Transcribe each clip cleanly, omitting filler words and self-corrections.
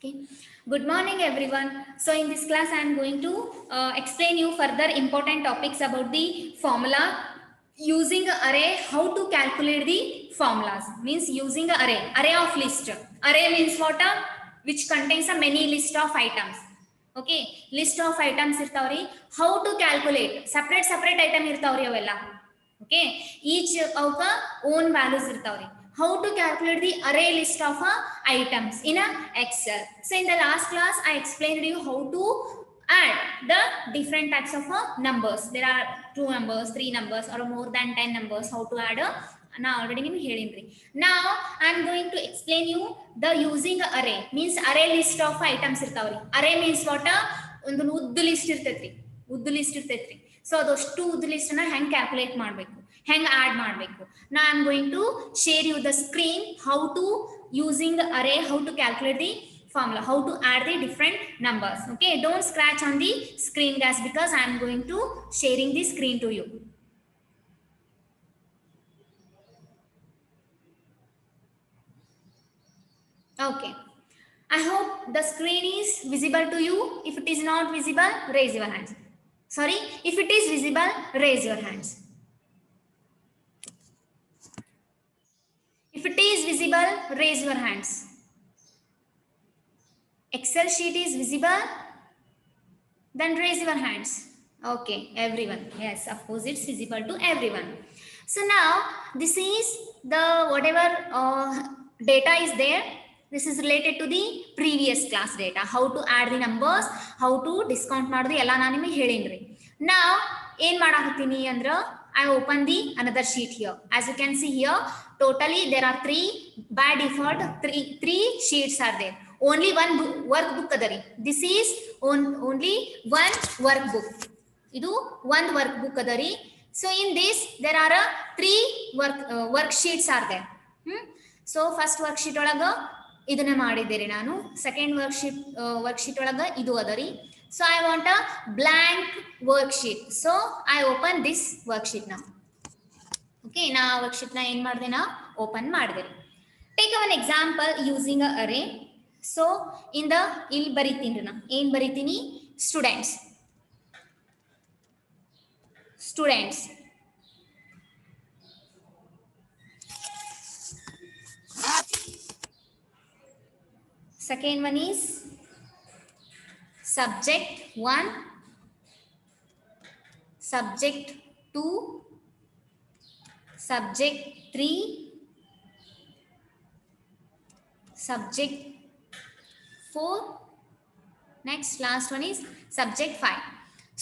Okay. Good morning, everyone. So in this class, I am going to explain you further important topics about the formula using a array. How to calculate the formulas means using a array of list. Array means what? Which contains a many list of items. Okay, list of items irtavri. How to calculate separate item irtavri avella. Okay, each of the own values irtavri. How to calculate the array list of items in a Excel. So in the last class, I explained you how to add the different types of numbers. There are 2 numbers, 3 numbers, or more than 10 numbers. How to add now already now I am going to explain you the using array means array list of items irtavri. Array means what? ಒಂದು ಉದ್ದ list ಇರ್ತೈತ್ರಿ, ಉದ್ದ list ಇರ್ತೈತ್ರಿ. So ಅದಷ್ಟು ಉದ್ದ list ನ ಹೆಂಗ್ calculate ಮಾಡಬೇಕು, ಹೆಂಗ್ add ಮಾಡಬೇಕು. ನಾ I am going to share you the screen how to using array, how to calculate the formula, how to add the different numbers. Okay, don't scratch on the screen guys, because I am going to sharing the screen to you. Okay, I hope the screen is visible to you. If it is not visible, raise your hands. Sorry, if it is visible, raise your hands. If it is visible, raise your hands. Excel sheet is visible, then raise your hands. Okay, everyone. Yes, of course it's visible to everyone. So now this is the whatever data is there. This is related to the previous class data. How to add the numbers, how to discount ಮಾಡೋದು ಎಲ್ಲ ನಾನು ನಿಮಗೆ ಹೇಳಿನ್ರಿ. Now ಏನು ಮಾಡಾಕತ್ತೀನಿ ಅಂದ್ರೆ I open the another sheet here. As you can see here, totally there are 3 by default 3 sheets are there. Only one workbook adari. This is only one workbook. Idu one workbook adari. So in this there are 3 worksheets are there. So first worksheet olaga idune ಮಾಡಿದ್ದೇನೆ ನಾನು. Second worksheet olaga idu adari. So I want a blank worksheet. So I open this worksheet now. Okay, na worksheet na ಏನು ಮಾಡಿದೆ ನಾ open ಮಾಡಿದೆ. Take one example using a array. So in the ಇಲ್ಲಿ ಬರಿತೀನಿ ನಾ ಏನು ಬರಿತೀನಿ students. Second one is subject 1, subject 2, subject 3, subject 4. Next last one is subject 5.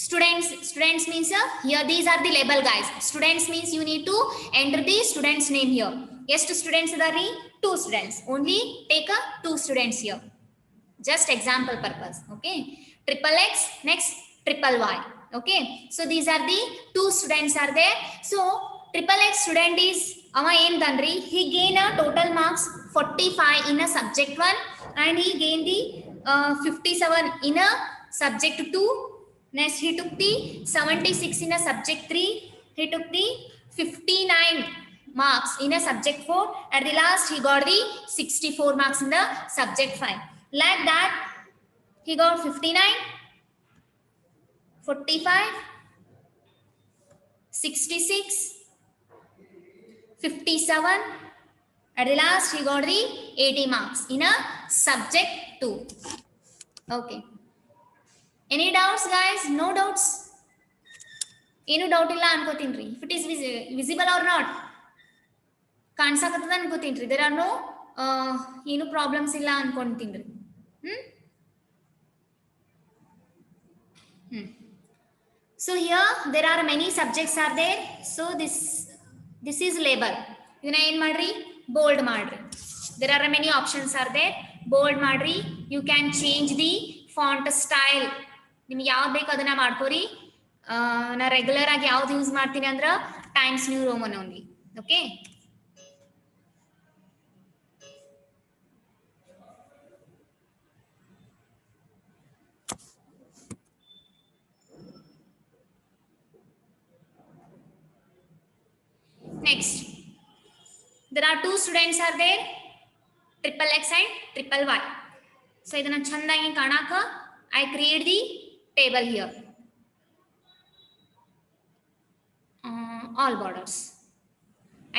Students means here these are the label guys. Students means you need to enter the students name here. Yes, to students are 2 students. Only take a 2 students here. Just example purpose. Okay. Triple X, next triple Y. Okay. So these are the 2 students are there. So triple X student is ama em danri. He gained a total marks 45 in a subject 1 and he gained the 57 in a subject 2. Next he took the 76 in a subject 3. He took the 59 marks in a subject 4. At the last he got the 64 marks in the subject 5. Like that he got 59, 45, 66, 57. At the last he got the 80 marks in a subject 2. Okay. Any doubts guys? No doubts? ಏನು doubt ಇಲ್ಲ ಅನ್ಕೋತೀನಿ. If it is visible or not? ಕಾಣಿಸಕತ್ತದ ಅನ್ಕೋತೀನಿ. There are no ಏನು problems ಇಲ್ಲ ಅನ್ಕೊಂತೀನಿ. So here there are many subjects are there. So this is label. ಇದನ್ನ ಏನು ಮಾಡ್ರಿ? Bold ಮಾಡ್ರಿ. There are many options are there. Bold ಮಾಡ್ರಿ. You can change the font style. ನಿಮ್ಗೆ ಯಾವ್ದು ಬೇಕು ಅದನ್ನ ಮಾಡ್ಕೋರಿ. ನಾ ರೆಗ್ಯುಲರ್ ಆಗಿ ಯಾವ್ದು ಯೂಸ್ ಮಾಡ್ತೀನಿ ಅಂದ್ರೆ times new Roman only. Okay, next there are 2 students are there, triple X and triple Y. So ಇದನ್ನ ಚಂದಾಗಿ ಕಾಣಾಕ I create the table here all borders.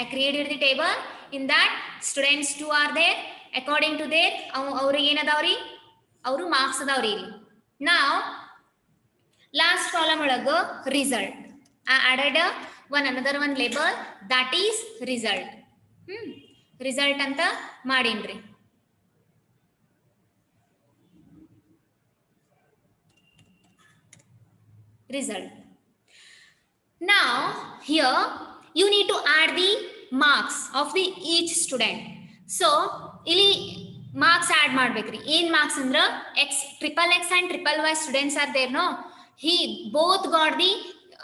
I created the table. In that students 2 are there. According to their ಅವ್ರಿಗೆ ಏನದಾವ್ರಿ ಅವರು marks ಅದಾವ್ರಿ. Now last column ಒಳಗ result. I added another one label that is result. Result ಅಂತ ಮಾಡೀನ್ರಿ. Result. Now here you need to add the marks of the each student. So ಇಲ್ಲಿ marks add ಮಾಡ್ಬೇಕ್ರಿ. ಏನ್ marks ಅಂದ್ರ triple x and triple y students are there, no? He both got the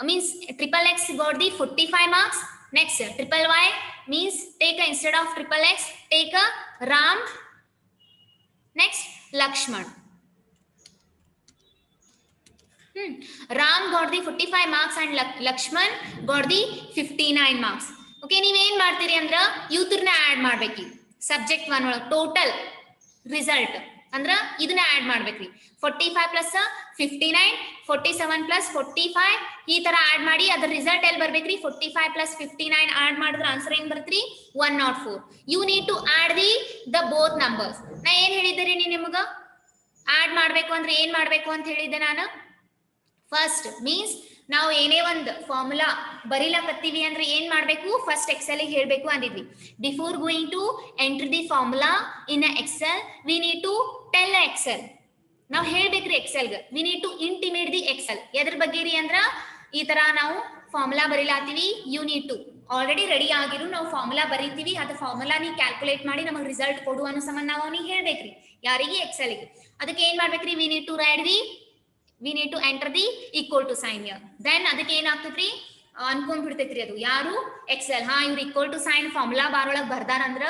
means triple x got the 45 marks. Next triple y means take a, instead of triple x take a Ram. Next Lakshman. Ram got the 45 marks and Lakshman got the 59 marks. Okay, ನೀವು ಏನು ಮಾಡ್ತೀರಿ ಅಂದ್ರೆ ಯೂತ್ರನ add ಮಾಡಬೇಕು. Subject 1 ಒಳಗೆ total result ಅಂದ್ರೆ ಇದನ್ನ add ಮಾಡಬೇಕ್ರಿ. 45 plus 59 47 plus 45 ಈ ತರ ಆಡ್ ಮಾಡಿ ಅದರ ರಿಸಲ್ಟ್ ಎಲ್ಲಿ ಬರ್ಬೇಕ್ರಿ? 45 ಪ್ಲಸ್ 59 ಆಡ್ ಮಾಡಿದ್ರೆ ಆನ್ಸರ್ ಏನ್ ಬರ್ತ್ರಿ? 104. You need to add the both numbers. ನಾ ಏನ್ ಹೇಳಿದ್ದೆ ನಿಮಗ ಆಡ್ ಮಾಡ್ಬೇಕು ಅಂದ್ರೆ ಏನ್ ಮಾಡ್ಬೇಕು ಅಂತ ಹೇಳಿದ್ದೆ ನಾನು. ಫಸ್ಟ್ ಮೀನ್ಸ್ ನಾವು ಏನೇ ಒಂದು ಫಾರ್ಮುಲಾ ಬರೀಲಕತ್ತೀವಿ ಅಂದ್ರೆ ಏನ್ ಮಾಡ್ಬೇಕು? ಫಸ್ಟ್ ಎಕ್ಸೆಲ್ ಹೇಳ್ಬೇಕು ಅಂದಿದ್ವಿ. Before going to enter the formula in Excel we need to tell Excel. ನಾವು ಹೇಳ್ಬೇಕ್ರಿ ಎಕ್ಸೆಲ್ಗೆ we need to intimate the Excel. ಎದ್ರ ಬಗ್ಗೆ ರೀ ಅಂದ್ರ ಈ ತರ ನಾವು ಫಾರ್ಮುಲಾ ಬರೀಲಾತೀವಿ. You need to already ready ಆಗಿರು ನಾವು ಫಾರ್ಮುಲಾ ಬರೀತೀವಿ. ಅದು ಫಾರ್ಮುಲಾ ನೀ ಕ್ಯಾಲ್ಕುಲೇಟ್ ಮಾಡಿ ನಮಗೆ ರಿಸಲ್ಟ್ ಕೊಡು ಅನ್ನೋ ಸಂಬಂಧ ನಾವು ಅವನಿಗೆ ಹೇಳ್ಬೇಕ್ರಿ. ಯಾರಿಗೆ? ಎಕ್ಸೆಲ್ಗೆ. ಅದಕ್ಕೆ ಏನ್ ಮಾಡ್ಬೇಕ್ರಿ? We need to write the we need to enter the equal to sign here. Then ಅದಕ್ಕೆ ಏನಾಗ್ತೈತ್ರಿ? ಅನ್ಕೊಂಡ್ಬಿಡ್ತೈತ್ರಿ ಅದು ಯಾರು? ಎಕ್ಸೆಲ್. ಇವ್ರು equal to sign formula bar ಒಳಗೆ ಬರ್ದಾರಂದ್ರ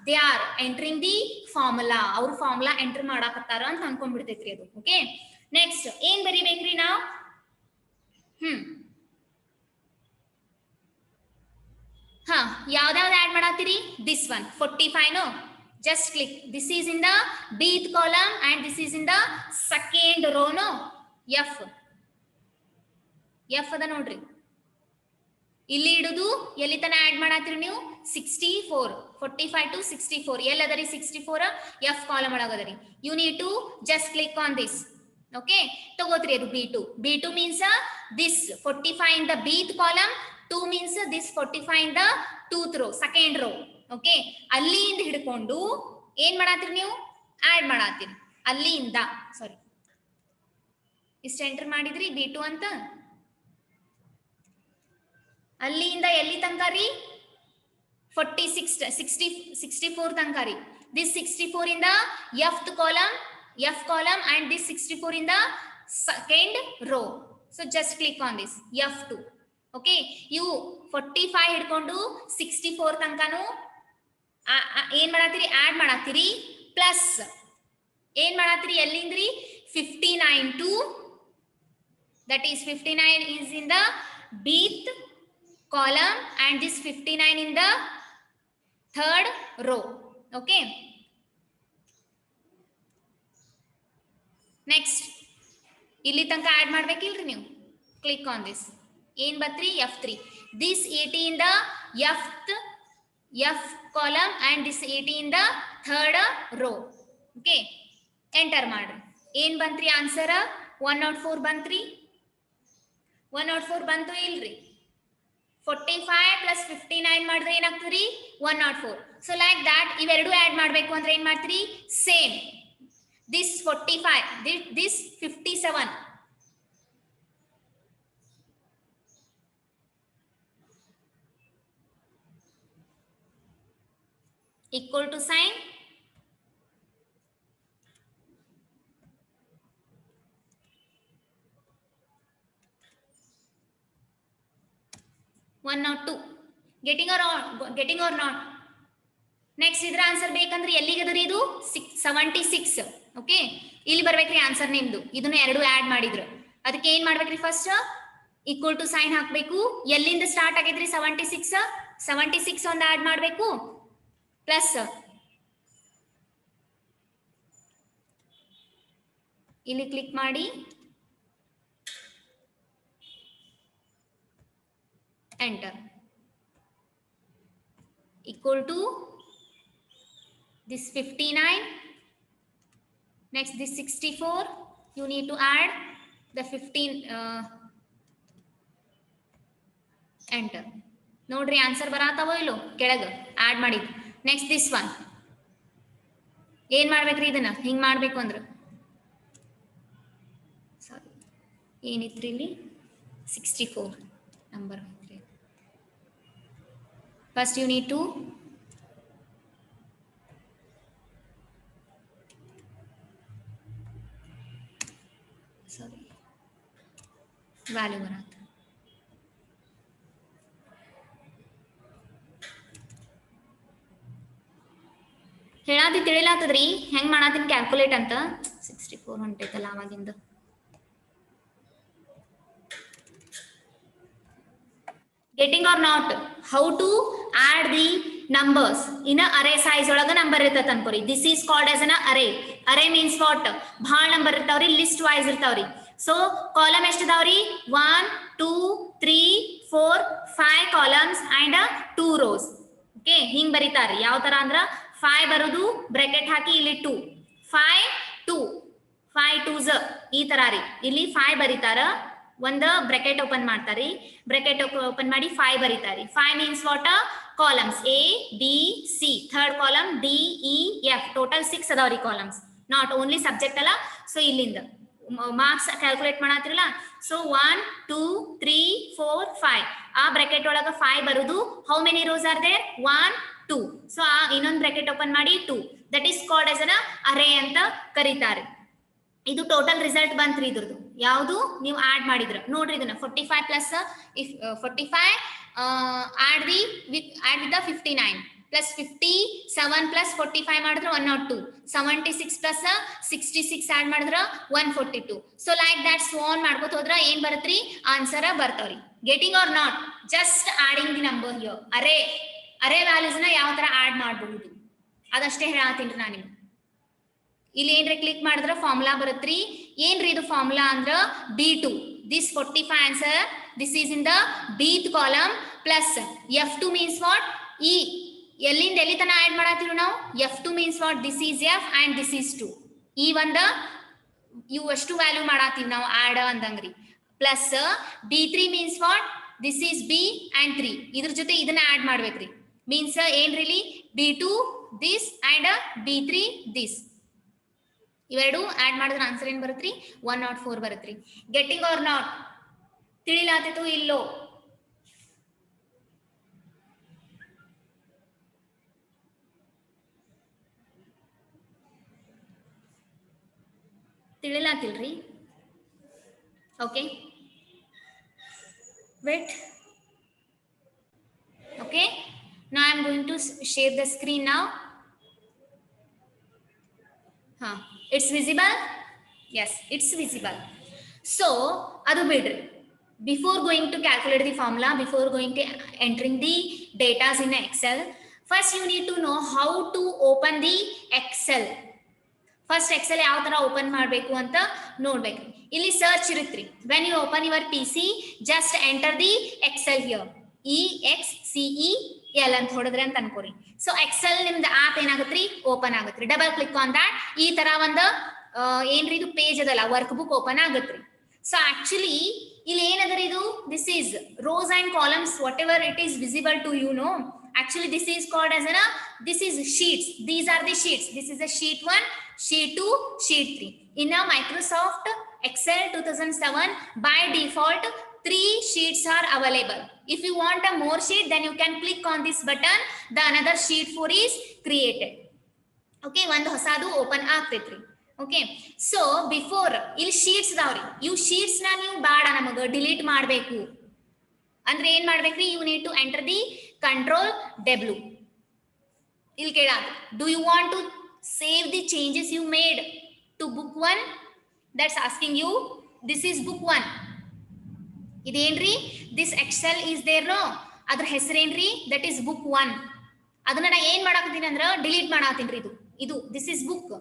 they are entering the formula. ಅವ್ರು ಫಾರ್ಮುಲಾ ಎಂಟರ್ ಮಾಡಾಕತ್ತಾರ ಅಂತ ಅನ್ಕೊಂಡ್ಬಿಡ್ತೈತ್ರಿ ಅದು. ಓಕೆ, ನೆಕ್ಸ್ಟ್ ಏನ್ ಬರಿಬೇಕ್ರಿ ನಾವು? ಯಾವ್ದಾವ್ದು ಆಡ್ ಮಾಡತ್ತೀರಿ? This one 45 no. Just click. This is in the bth column and this is in the second row, no? F ಅದ ನೋಡ್ರಿ. ಇಲ್ಲಿ ಇಡುದು ಎಲ್ಲಿ ತನ ಆಡ್ ಮಾಡತ್ತೀರಿ ನೀವು? 64 45 to 64 ಎಲ್ಲಿ ಅದರಿ? 64 F ಕಾಲಮ್ ಒಳಗದರಿ. You need to just click on this. Okay, ತಗೋತ್ರಿ ಅದು B2 means this 45 in the bth column, 2 means this 45 in the 2th row, second row. Okay, ಅಲ್ಲಿಂದ ಹಿಡ್ಕೊಂಡು ಏನ್ ಮಾಡತ್ತೀರಿ ನೀವು? ಆಡ್ ಮಾಡತ್ತೀರಿ ಅಲ್ಲಿಂದ. ಸಾರಿ, ಇಷ್ಟ ಎಂಟರ್ ಮಾಡಿದ್ರಿ B2 ಅಂತ. ಅಲ್ಲಿಂದ ಎಲ್ಲಿ ತನಕ ರೀ? 64 ತನಕ ರೀ. This 64 in the F column and this 64 in the second row. So just click on this F2. Okay, ಇವು 45 ಹಿಡ್ಕೊಂಡು 64 ತನಕನು ಏನ್ ಮಾಡತ್ತೀರಿ? ಆಡ್ ಮಾಡತ್ತೀರಿ. ಪ್ಲಸ್ ಏನ್ ಮಾಡತ್ತೀರಿ? ಎಲ್ಲಿಂದ್ರಿ? 59 to that is 59 is in the bth column and this 59 in the third row. Okay, next ಇಲ್ಲಿ ತನಕ add ಮಾಡ್ಬೇಕಿಲ್ರಿ ನೀವು. Click on this. ಏನ್ ಬತ್ರಿ? F3. this 80 in the F column and this 80 in the third row. Okay, enter ಮಾಡ್ರಿ. ಏನ್ ಬಂತ್ರಿ answer? 104 ಬಂತ್ರಿ. 104 ಬಂತು ಇಲ್ರಿ? 45 plus 59 ಮಾಡಿದ್ರೆ ಏನಾಗ್ತದ್ರಿ? 104. So like ದಾಟ್ ಇವೆರಡು ಆಡ್ ಮಾಡ್ಬೇಕು ಅಂದ್ರೆ ಏನ್ ಮಾಡ್ತೀರಿ? Same this 45 this 57 equal to sign 102. getting or not? Next ಇದ್ರ ಆನ್ಸರ್ ಬೇಕಂದ್ರೆ ಎಲ್ಲಿಗದ್ರಿ? ಇದು 76. ಓಕೆ, ಇಲ್ಲಿ ಬರ್ಬೇಕ್ರಿ ಆನ್ಸರ್ ನಿಮ್ದು. ಇದನ್ನ ಎರಡು ಆಡ್ ಮಾಡಿದ್ರು. ಅದಕ್ಕೆ ಏನ್ ಮಾಡ್ಬೇಕ್ರಿ? ಫಸ್ಟ್ ಈಕ್ವಲ್ ಟು ಸೈನ್ ಹಾಕ್ಬೇಕು. ಎಲ್ಲಿಂದ ಸ್ಟಾರ್ಟ್ ಆಗೈತ್ರಿ? 76 ಒಂದು ಆಡ್ ಮಾಡ್ಬೇಕು. ಪ್ಲಸ್ ಇಲ್ಲಿ ಕ್ಲಿಕ್ ಮಾಡಿ enter equal to this 59, next this 64, you need to add the 15, enter. ನೋಡ್ರಿ ಆನ್ಸರ್ ಬರಾತಾವೋ ಇಲ್ಲೋ ಕೆಳಗ ಆಡ್ ಮಾಡಿ. ನೆಕ್ಸ್ಟ್ ದಿಸ್ ಒನ್ ಏನ್ ಮಾಡ್ಬೇಕ್ರಿ, ಇದನ್ನ ಹಿಂಗ್ ಮಾಡ್ಬೇಕು ಅಂದ್ರ ಸಾರಿ ಏನಿತ್ರಿ ಇಲ್ಲಿ 64 number. First you need to value ಬರತ್ತ. ಹೇಳಾದಿ ತಿಳಿಲಾತದ್ರಿ ಹೆಂಗ್ ಮಾಡಾತೀನಿ ಕ್ಯಾಲ್ಕುಲೇಟ್ ಅಂತ. 64 ಹೊಂಟೈತಲ್ಲ ಅವಾಗಿಂದ. Getting or not, how to add the numbers in a array size ಒಳಗ ನಂಬರ್ ಇರ್ತೈತೆ ಅನ್ಕೋರಿ. This is called as an array. Array means what? ಭಾಳ ನಂಬರ್ ಇರ್ತಾವ್ರಿ, ಲಿಸ್ಟ್ ವೈಸ್ ಇರ್ತಾವ್ರಿ. So column ಎಷ್ಟು ಇದಾವ್ರಿ? 1 2 3 4 5 ಕಾಲಮ್ಸ್ ಅಂಡ್ 2 rows. ಓಕೆ, ಹಿಂಗ್ ಬರೀತಾರ್ರಿ. ಯಾವ ತರ ಅಂದ್ರ 5 ಬರೋದು ಬ್ರಾಕೆಟ್ ಹಾಕಿ ಇಲ್ಲಿ 2 5 2 5 2s ಈ ತರ ರೀ. ಇಲ್ಲಿ 5 ಬರೀತಾರ, ಒಂದ ಬ್ರಾಕೆಟ್ ಓಪನ್ ಮಾಡ್ತಾರಿ, ಬ್ರಾಕೆಟ್ ಓಪನ್ ಮಾಡಿ 5 ಬರೀತಾರಿ. 5 means what? Columns A B C, third column D E F, total 6 ಅದಾವ್ರಿ ಕಾಲಮ್ಸ್. ನಾಟ್ ಓನ್ಲಿ ಸಬ್ಜೆಕ್ಟ್ ಅಲ್ಲ. ಸೊ ಇಲ್ಲಿಂದ ಮಾರ್ಕ್ಸ್ ಕ್ಯಾಲ್ಕುಲೇಟ್ ಮಾಡತ್ತಿರಲ್ಲ. ಸೊ 1 2 3 4 5 ಆ ಬ್ರಾಕೆಟ್ ಒಳಗ 5 ಬರುದು. How many rows are there? 1 2. So ಆ ಇನ್ನೊಂದು ಬ್ರಾಕೆಟ್ ಓಪನ್ ಮಾಡಿ 2. That is called as an array ಅಂತ ಕರೀತಾರೆ. ಇದು ಟೋಟಲ್ ರಿಸಲ್ಟ್ ಬಂತ್ರಿ ಇದ್ರದ್ದು. ಯಾವುದು ನೀವು ಆಡ್ ಮಾಡಿದ್ರ ನೋಡ್ರಿ. ಇದನ್ನ 45 plus 45 add with the 59 plus 57 plus 45 ಮಾಡಿದ್ರೆ 102, 76 ಪ್ಲಸ್ 66 ಆಡ್ ಮಾಡಿದ್ರೆ 142. So like that so on ಮಾಡ್ಕೋತ ಹೋದ್ರ ಏನ್ ಬರತ್ರಿ? ಆನ್ಸರ್ ಬರ್ತಾವ್ರಿ. Getting or not? Just adding the number here. Array values ನ ಯಾವ ತರ ಆಡ್ ಮಾಡಬಹುದು ಅದಷ್ಟೇ ಹೇಳತ್ತೀನಿ ನಾನು ನಿಮ್ಗೆ. ಇಲ್ಲಿ ಏನ್ರಿ ಕ್ಲಿಕ್ ಮಾಡಿದ್ರ ಫಾರ್ಮುಲಾ ಬರುತ್ತ್ರಿ. ಏನ್ರಿ ಇದು ಫಾರ್ಮುಲಾ ಅಂದ್ರ B2. This 45 answer, this is in the Bth column plus F2 means what? ಈ ಎಲ್ಲಿಂದ ಎಲ್ಲಿ ತನ ಆಡ್ ಮಾಡತ್ತೀವಿ ನಾವು? F2 means what? This is F and this is 2. ಈ ಒಂದ ಇವು ಎಷ್ಟು ವ್ಯಾಲ್ಯೂ ಮಾಡತ್ತೀವಿ ನಾವು ಆಡ್ ಅಂದಂಗ್ರಿ. Plus B3 means what? This is B and 3. ಇದ್ರ ಜೊತೆ ಇದನ್ನ ಆಡ್ ಮಾಡ್ಬೇಕ್ರಿ. ಮೀನ್ಸ್ ಏನ್ರಿ B2 this and B3 this. ಇವೆರಡು ಆಡ್ ಮಾಡಿದ್ರೆ ಆನ್ಸರ್ ಏನ್ ಬರುತ್ತ್ರಿ? 104 ಬರುತ್ತ್ರಿ. Getting or not? ತಿಳಿಲಾತಿತ್ತು ಇಲ್ಲೋ? ತಿಳಿಲಾತಿಲ್ರಿ? Okay, wait. Okay, now I am going to share the screen now. It's visible? Yes, it's visible. So adu bidri. Before going to calculate the formula, before going to entering the data in Excel, first you need to know how to open the Excel. First Excel ಯಾವ ತರ open ಮಾಡಬೇಕು ಅಂತ ನೋಡ್ಬೇಕು. ಇಲ್ಲಿ search ಇರುತ್ತ್ರಿ. when you open your PC, just enter the Excel here. EXCEL ಅಂತ ಹೊಡೆದ್ರೆ ಅಂತ ಅನ್ಕೋರಿ. ಸೊ ಎಕ್ಸೆಲ್ ನಿಮ್ದು ಆಪ್ ಏನಾಗತ್ರಿ? ಓಪನ್ ಆಗತ್ರಿ. Double click on that. ಈ ತರ ಒಂದು ಏನ್ರಿ ಇದು ಪೇಜ್ ಅದಲ್ಲ, ವರ್ಕ್ ಬುಕ್ ಓಪನ್ ಆಗತ್ರಿ. ಸೊ ಆಕ್ಚುಲಿ ಇಲ್ಲಿ ಏನದರಿ ಇದು? This is rows and columns, whatever it is visible to you no. Actually this is called as this is sheets. These are the sheets. This is a sheet 1, sheet 2, sheet 3. In a Microsoft Excel 2007, by default 3 sheets are available. If you want a more sheet, then you can click on this button. The another sheet 4 is created. Okay, ಒಂದು ಹೊಸದು open ಆಗ್ತೈತ್ರಿ. Okay, so before ಇಲ್ಲಿ sheets ಇದಾವ್ರಿ. ಇವು sheets ನ ನೀವು ಬೇಡ ನಮಗ ಡಿಲೀಟ್ ಮಾಡಬೇಕು ಅಂದ್ರೆ ಏನ್ ಮಾಡ್ಬೇಕ್ರಿ? You need to enter the control W. ಇಲ್ಲಿ ಕೇಳಾದ, do you want to save the changes you made to book 1? That's asking you. This is book 1. ಇದೇನ್ರಿ? This Excel is there no, ಅದ್ರ ಹೆಸರೇನ್ರಿ? That is book 1. ಅದನ್ನ ನಾ ಏನ್ ಮಾಡಾಕತ್ತೀನಿ ಅಂದ್ರ delete ಮಾಡಾಕತ್ತೀನಿ. ಇದು this is book.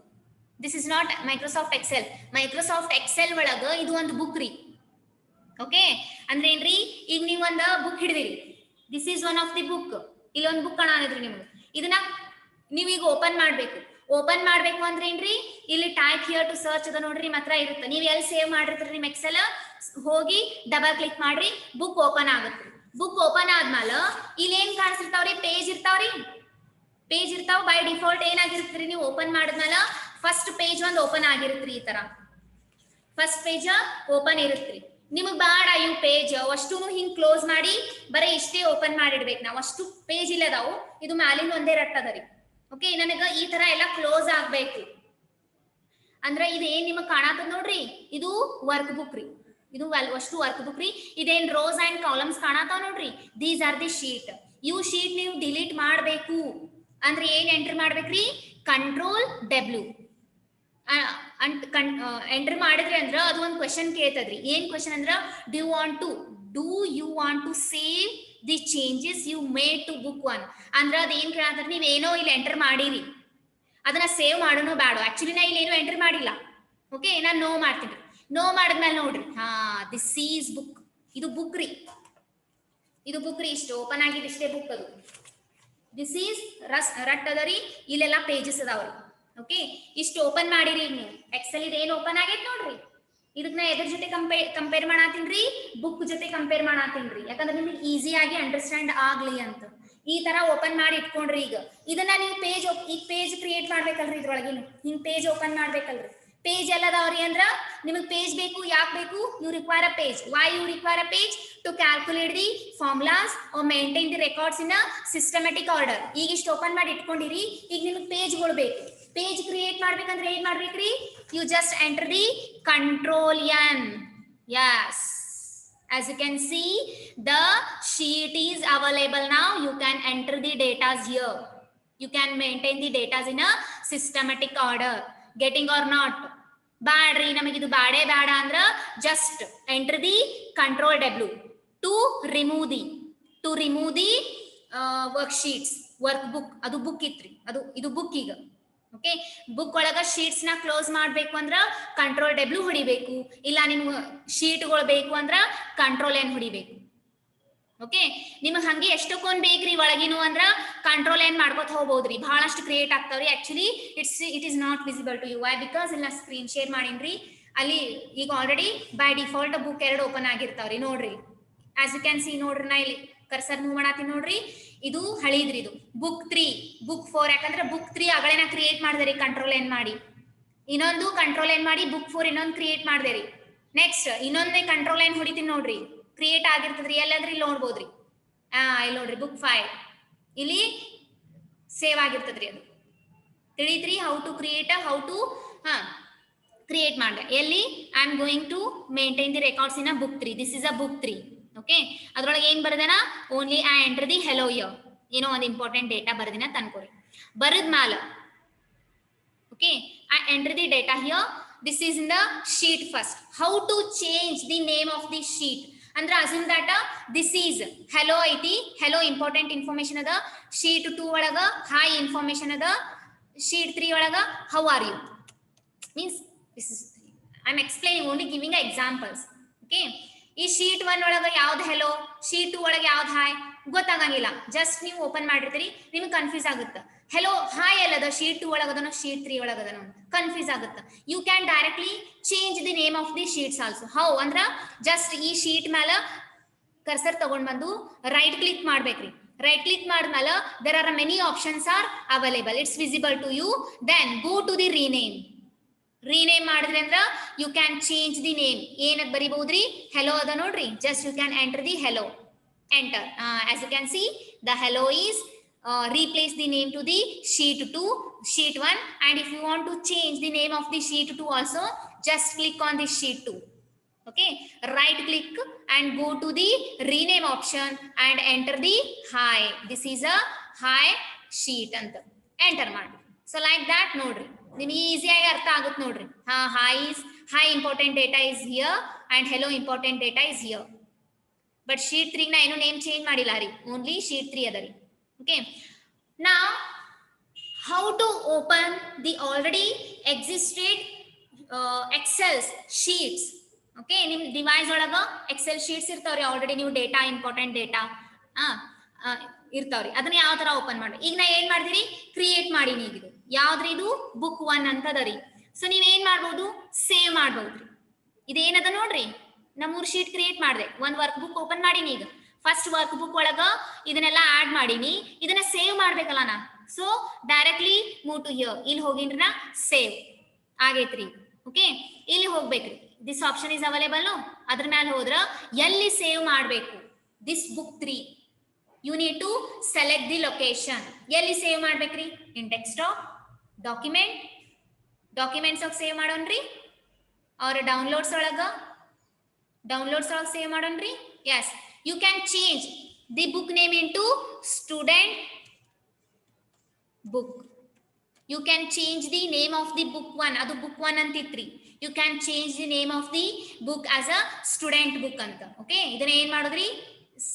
This is not Microsoft Excel. Microsoft Excel ಒಳಗ ಇದು ಒಂದು ಬುಕ್ ರೀ. ಓಕೆ, ಅಂದ್ರೆ ಏನ್ರಿ, ಈಗ ನೀವು ಒಂದು ಬುಕ್ ಹಿಡಿದಿರಿ, this is one of the book. ಇಲ್ಲಿ ಒಂದು ಬುಕ್ ಕಾಣಿದ್ರಿ ನಿಮ್ಗೆ, ಇದನ್ನ ನೀವೀಗ ಓಪನ್ ಮಾಡ್ಬೇಕು. ಓಪನ್ ಮಾಡ್ಬೇಕು ಅಂದ್ರೆ ಏನ್ರಿ, ಇಲ್ಲಿ ಟೈಪ್ ಹಿಯರ್ ಟು ಸರ್ಚ್ ಅದ ನೋಡ್ರಿ, ನಿಮ್ಮ ಹತ್ರ ಇರುತ್ತೆ. ನೀವು ಎಲ್ಲಿ ಸೇವ್ ಮಾಡಿರ್ತೀರಿ ನಿಮ್ಮ ಎಕ್ಸೆಲ್, ಹೋಗಿ ಡಬಲ್ ಕ್ಲಿಕ್ ಮಾಡ್ರಿ, ಬುಕ್ ಓಪನ್ ಆಗುತ್ತೆ. ಬುಕ್ ಓಪನ್ ಆದ್ಮೇಲೆ ಇಲ್ಲಿ ಏನ್ ಕಾಣಿಸಿರ್ತಾವ್ರಿ, ಪೇಜ್ ಇರ್ತಾವ್ರಿ. ಪೇಜ್ ಇರ್ತಾವ. ಬೈ ಡಿಫಾಲ್ಟ್ ಏನಾಗಿರ್ತೀರಿ, ನೀವು ಓಪನ್ ಮಾಡಿದ್ಮೇಲೆ ಫಸ್ಟ್ ಪೇಜ್ ಒಂದು ಓಪನ್ ಆಗಿರ್ತ್ರಿ. ಈ ತರ ಫಸ್ಟ್ ಪೇಜ್ ಓಪನ್ ಇರುತ್ತ್ರಿ. ನಿಮಗ್ ಬೇಡ ಇವು ಪೇಜ್ ಅಷ್ಟು ಹಿಂಗ್ ಕ್ಲೋಸ್ ಮಾಡಿ ಬರೀ ಇಷ್ಟೇ ಓಪನ್ ಮಾಡಿಡ್ಬೇಕು. ನಾವು ಅಷ್ಟು ಪೇಜ್ ಇಲ್ಲದಾವು, ಇದು ಮ್ಯಾಲಿಂದ ಒಂದೇ ರಟ್ ಅದರಿ. ಓಕೆ, ನನಗ ಈ ತರ ಎಲ್ಲ ಕ್ಲೋಸ್ ಆಗ್ಬೇಕು ಅಂದ್ರೆ ಇದು ಏನ್ ನಿಮಗ್ ಕಾಣತದ ನೋಡ್ರಿ, ಇದು ವರ್ಕ್ ಬುಕ್ ರೀ. ಇದು ಅಷ್ಟು ವರ್ಕ್ ಬುಕ್ ರೀ. ಇದೇನ್ ರೋಸ್ ಅಂಡ್ ಕಾಲಮ್ಸ್ ಕಾಣತಾವ ನೋಡ್ರಿ, ದೀಸ್ ಆರ್ ದಿ ಶೀಟ್. ಇವು ಶೀಟ್ ನೀವು ಡಿಲೀಟ್ ಮಾಡ್ಬೇಕು ಅಂದ್ರೆ ಏನ್ ಎಂಟರ್ ಮಾಡ್ಬೇಕ್ರಿ, Ctrl+W ಎಂಟರ್ ಮಾಡಿದ್ರಿ ಅಂದ್ರ ಅದು ಒಂದು ಕ್ವೆಶನ್ ಕೇಳ್ತದ್ರಿ. ಏನ್ ಕ್ವೆಶನ್ ಅಂದ್ರ, do you want to save the changes you made to book one. ಅಂದ್ರ ಅದ ಏನ್ ಕೇಳತ್ತದ, ನೀವೇನೋ ಇಲ್ಲಿ ಎಂಟರ್ ಮಾಡಿರಿ, ಅದನ್ನ ಸೇವ್ ಮಾಡೋಣ ಬೇಡ. ಆಕ್ಚುಲಿ ನಾ ಇಲ್ಲಿ ಏನೋ ಎಂಟರ್ ಮಾಡಿಲ್ಲ. ಓಕೆ, ನಾನು ನೋ ಮಾಡ್ತೀನಿ. ನೋ ಮಾಡಿದ್ಮೇಲೆ ನೋಡ್ರಿ, ದಿಸ್ ಈಸ್ ಬುಕ್. ಇದು ಬುಕ್ ರೀ, ಇದು ಬುಕ್ ರೀ. ಇಷ್ಟು ಓಪನ್ ಆಗಿದೆ, ಇಷ್ಟೇ ಬುಕ್ ಅದು. ದಿಸ್ ಈಸ್ ರಟ್ ಅದರಿ, ಇಲ್ಲೆಲ್ಲ ಪೇಜಸ್ ಅದಾವ್ರಿ. ಓಕೆ, ಇಷ್ಟು ಓಪನ್ ಮಾಡಿರಿ. ಈಗ ನೀವು ಎಕ್ಸೆಲ್ ಇದು ಏನ್ ಓಪನ್ ಆಗೈತೆ ನೋಡ್ರಿ, ಇದಕ್ ನಾ ಎದ್ರ ಜೊತೆ ಕಂಪೇರ್ ಮಾಡತ್ತೀನ್ರಿ, ಬುಕ್ ಜೊತೆ ಕಂಪೇರ್ ಮಾಡತ್ತೀನ್ರಿ. ಯಾಕಂದ್ರೆ ನಿಮ್ಗೆ ಈಸಿ ಆಗಿ ಅಂಡರ್ಸ್ಟ್ಯಾಂಡ್ ಆಗ್ಲಿ ಅಂತ ಈ ತರ ಓಪನ್ ಮಾಡಿ ಇಟ್ಕೊಂಡ್ರಿ. ಈಗ ಇದನ್ನ ನೀವು ಈಗ ಪೇಜ್ ಕ್ರಿಯೇಟ್ ಮಾಡ್ಬೇಕಲ್ರಿ, ಇದ್ರೊಳಗಿನ ಹಿಂಗ್ ಪೇಜ್ ಓಪನ್ ಮಾಡ್ಬೇಕಲ್ರಿ. ಪೇಜ್ ಎಲ್ಲದಾವ್ರಿ ಅಂದ್ರ ನಿಮಗೆ ಪೇಜ್ ಬೇಕು. ಯಾಕೆ ಬೇಕು, you require a page. Why you require a page? To calculate the formulas or maintain the records in a systematic order. ಈಗ ಇಷ್ಟು ಓಪನ್ ಮಾಡಿ ಇಟ್ಕೊಂಡಿರಿ. ಈಗ ನಿಮಗೆ ಪೇಜ್ಗಳು ಬೇಕು. ಪೇಜ್ ಕ್ರಿಯೇಟ್ ಮಾಡ್ಬೇಕಂದ್ರೆ ಏನ್ ಮಾಡ್ಬೇಕ್ರಿ, you just enter the Ctrl+N. yes, as you can see the sheet is available now. You can enter the data here. You can maintain the data in a systematic order. Getting or not? ಬ್ಯಾಡ್ರಿ, ನಮಗಿದು ಬ್ಯಾಡೇ ಬೇಡ ಅಂದ್ರ just enter the Ctrl+W to remove the worksheets. Work book ಅದು book ಇತ್ರಿ, ಇದು book. ಈಗ okay, book ಒಳಗ sheets ನ close ಮಾಡ್ಬೇಕು ಅಂದ್ರ Ctrl+W ಹೊಡಿಬೇಕು. ಇಲ್ಲ ನಿಮ್ಗೆ ಶೀಟ್ಗಳು ಬೇಕು ಅಂದ್ರ Ctrl+N ಹೊಡಿಬೇಕು. ಓಕೆ, ನಿಮಗೆ ಹಂಗೆ ಎಷ್ಟಕ್ಕೊಂದ್ ಬೇಕ್ರಿ ಒಳಗಿನು ಅಂದ್ರ Ctrl+N ಮಾಡ್ಕೊತ ಹೋಗ್ಬೋದ್ರಿ. ಬಹಳಷ್ಟು ಕ್ರಿಯೇಟ್ ಆಗ್ತಾವ್ರಿ. Actually it is not visible to you. Why? Because ಇಲ್ಲ ಸ್ಕ್ರೀನ್ ಶೇರ್ ಮಾಡೀನ್ರಿ. ಅಲ್ಲಿ ಈಗ already by default book 2 open ಆಗಿರ್ತಾವ್ರಿ. ನೋಡ್ರಿ, ಆಸ್ ಯು ಕ್ಯಾನ್ ಸಿ ನೋಡ್ರಿ, ನಾ ಇಲ್ಲಿ ಕರ್ಸರ್ ಮೂವ್ ಮಾಡತ್ತೀನಿ ನೋಡ್ರಿ. ಇದು ಹಳಿದ್ರಿ, ಇದು ಬುಕ್ 3, ಬುಕ್ 4. ಯಾಕಂದ್ರೆ ಬುಕ್ 3 ಅಗಳೇ ನಾ ಕ್ರಿಯೇಟ್ ಮಾಡಿದೆ Ctrl+N ಮಾಡಿ. ಇನ್ನೊಂದು Ctrl+N ಮಾಡಿ ಬುಕ್ 4 ಇನ್ನೊಂದು ಕ್ರಿಯೇಟ್ ಮಾಡಿದೆ ರೀ. ನೆಕ್ಸ್ಟ್ ಇನ್ನೊಂದೇ Ctrl+N ಹೊಡಿತೀನಿ ನೋಡ್ರಿ, ಕ್ರಿಯೇಟ್ ಆಗಿರ್ತದ್ರಿ. ಎಲ್ಲಂದ್ರೆ ಇಲ್ಲಿ ನೋಡ್ಬೋದ್ರಿ. ಇಲ್ಲಿ ನೋಡ್ರಿ, ಬುಕ್ 5 ಇಲ್ಲಿ ಸೇವ್ ಆಗಿರ್ತದ್ರಿ. ಅದು ತಿಳಿತ್ರಿ ಹೌ ಟು ಕ್ರಿಯೇಟ್, ಕ್ರಿಯೇಟ್ ಮಾಡಿದೆ. ಎಲ್ಲಿ I am going to maintain the records in a book 3. This is a book 3. Okay, ಅದ್ರೊಳಗೆ ಏನ್ ಬರ್ದನ, only I enter the hello year. ಏನೋ ಒಂದು ಇಂಪಾರ್ಟೆಂಟ್ ಡೇಟಾ ಬರ್ದಿನ ತನ್ಕೋರಿ. ಬರದ್ಮಾಲ okay, I enter the data here. This is in the sheet first. How to change the name of the sheet ಅಂದ್ರೆ assume that this is hello ಐತಿ. Hello important information ಅದ. Sheet 2 ಒಳಗ hi information ಅದ. Sheet 3 ಒಳಗ how are you means this is I am explaining, only giving examples. Okay, ಈ sheet 1 ಒಳಗ ಯಾವ್ದು hello, sheet 2 ಒಳಗೆ ಯಾವ್ದು ಹಾಯ್ ಗೊತ್ತಾಗಂಗಿಲ್ಲ. ಜಸ್ಟ್ ನೀವು ಓಪನ್ ಮಾಡಿರ್ತೀರಿ, ನಿಮ್ಗೆ ಕನ್ಫ್ಯೂಸ್ ಆಗುತ್ತೆ. ಹೆಲೋ ಹಾಯ್ ಅಲ್ಲದ ಶೀಟ್ 2 ಒಳಗದನೋ ಶೀಟ್ 3 ಒಳಗದನೋ ಕನ್ಫ್ಯೂಸ್ ಆಗುತ್ತೆ. You can directly change the name of the sheets also. How ಅಂದ್ರ ಜಸ್ಟ್ ಈ ಶೀಟ್ ಮೇಲೆ ಕರ್ಸರ್ ತಗೊಂಡ್ ಬಂದು ರೈಟ್ ಕ್ಲಿಕ್ ಮಾಡ್ಬೇಕ್ರಿ. ರೈಟ್ ಕ್ಲಿಕ್ ಮಾಡಿದ್ಮೇಲೆ there are many options are available. It's visible to you. Then go to the rename ಮಾಡಿದ್ರಿ ಅಂದ್ರ you can change the name. ಏನದ್ ಬರಿಬಹುದ್ರಿ, ಹೆಲೋ ಅದ ನೋಡ್ರಿ. Just you can enter the hello. Enter. As you can see the hello is replace the name to the sheet 2, sheet 1. And if you want to change the name of the sheet 2 also, just click on the sheet 2. Okay, right click and go to the rename option and enter the hi. This is a hi sheet anta enter ಮಾಡಿ. So like that ನೋಡ್ರಿ, ನಿಮಗೆ easy ಆಗಿ ಅರ್ಥ ಆಗುತ್ತೆ ನೋಡ್ರಿ. hi important data is here and hello important data is here. But sheet 3 ನ ಏನು name change ಮಾಡಿಲ್ಲ ರೀ, ಓನ್ಲಿ sheet 3 ಅದ ರೀ. Okay, now how to open the already existed Excel sheets. Okay, ನಿಮ್ಮ ಡಿವೈಸ್ ಒಳಗ ಎಕ್ಸೆಲ್ ಶೀಟ್ಸ್ ಇರ್ತಾವ್ರಿ, already ನೀವು ಡೇಟಾ, ಇಂಪಾರ್ಟೆಂಟ್ ಡೇಟಾ ಇರ್ತಾವ್ರಿ. ಅದನ್ನ ಯಾವ ತರ ಓಪನ್ ಮಾಡಿ, ಈಗ ನಾ ಏನ್ ಮಾಡಿದಿರಿ, ಕ್ರಿಯೇಟ್ ಮಾಡೀನಿ. ಈಗ ಇದು ಯಾವ್ದ್ರಿ, ಇದು ಬುಕ್ 1 ಅಂತದರಿ. ಸೊ ನೀವ್ ಏನ್ ಮಾಡ್ಬೋದು, ಸೇವ್ ಮಾಡ್ಬೋದ್ರಿ. ಇದೇನದ ನೋಡ್ರಿ, ನಾ 3 ಶೀಟ್ ಕ್ರಿಯೇಟ್ ಮಾಡಿದೆ, ಒಂದ್ ವರ್ಕ್ ಬುಕ್ ಓಪನ್ ಮಾಡೀನಿ. ಈಗ ಫಸ್ಟ್ ವರ್ಕ್ ಬುಕ್ ಒಳಗ ಇದನ್ನೆಲ್ಲ ಆಡ್ ಮಾಡೀನಿ, ಇದನ್ನ ಸೇವ್ ಮಾಡ್ಬೇಕಲ್ಲ ನಾ. So directly move to here, ಇಲ್ಲಿ ಹೋಗಿನ್ರಿ ನಾ, ಸೇವ್ ಆಗೈತ್ರಿ. ಓಕೆ, ಇಲ್ಲಿ ಹೋಗ್ಬೇಕ್ರಿ, ದಿಸ್ ಆಪ್ಷನ್ ಇಸ್ ಅವೈಲೇಬಲ್. ಅದ್ರ ಮೇಲೆ ಹೋದ್ರ ಎಲ್ಲಿ ಸೇವ್ ಮಾಡ್ಬೇಕು, this book 3 you need to select the location. ಎಲ್ಲಿ ಸೇವ್ ಮಾಡ್ಬೇಕ್ರಿ, ಇನ್ ಡೆಸ್ಕ್ಟಾಪ್, ಡಾಕ್ಯುಮೆಂಟ್, ಡಾಕ್ಯುಮೆಂಟ್ಸ್ ಒಳಗೆ ಸೇವ್ ಮಾಡೋಣ್ರಿ, ಅವ್ರ ಡೌನ್ಲೋಡ್ಸ್ ಒಳಗ ಸೇವ್ ಮಾಡೋಣ್ರಿ. Yes, you can change the book name into student book. You can change the name of the book 1, adu book 1 antitri. You can change the name of the book as a student book anta. Okay, idana ಏನು ಮಾಡೋದ್ರಿ,